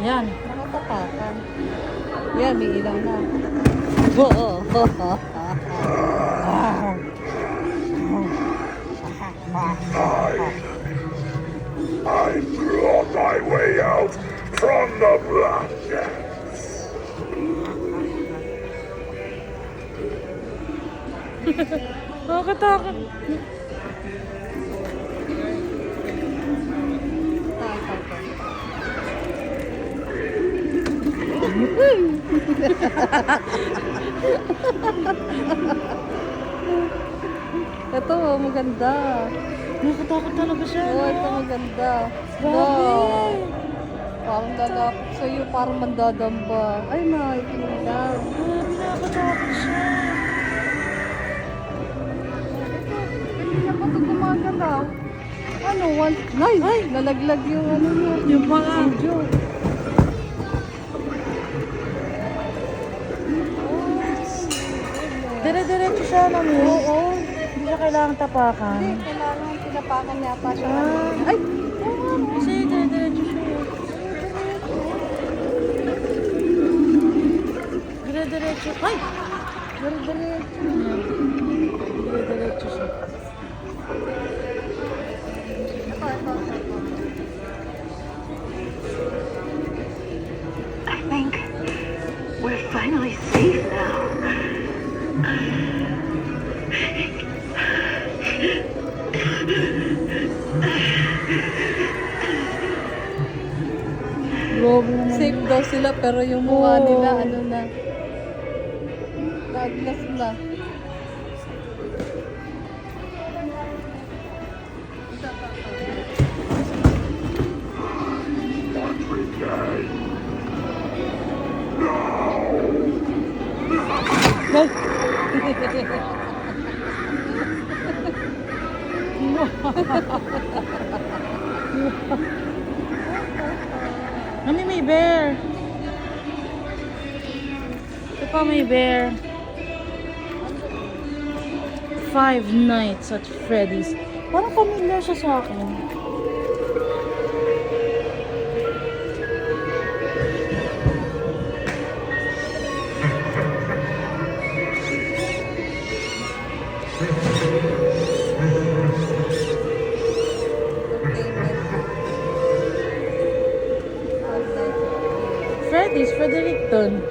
Yan. Nakatapakan. Yan, may ilaw na. I brought my way out from the blackness. Nakakatakot. Ito, maganda. Nakakatakot talaga siya. Oh, ito maganda. Grabe. Parang lalapit sa'yo, parang mandadamba. Ay, nakikita. Grabe, nakakatakot siya. Hindi na pa ito gumagalaw. Ano, one... Ay, nalaglag yung ano niya. Yung panga. Video. Dire-diretso siya na mo. Oo. Hindi siya kailangang tapakan. Hindi, kailangan tinapakan yata siya. Ah. Ay! Kasi dire-diretso siya. Dire-diretso. Ay! Dire-diretso. Dire-diretso siya. Ito. I think we're finally safe now. Grabe naman. Safe daw sila pero yung mukha nila ano na. Naglas na. Mami, may bear. Ito pa may bear. 5 Nights at Freddy's. Parang familiar siya sa akin. Freddy's, Fredericton.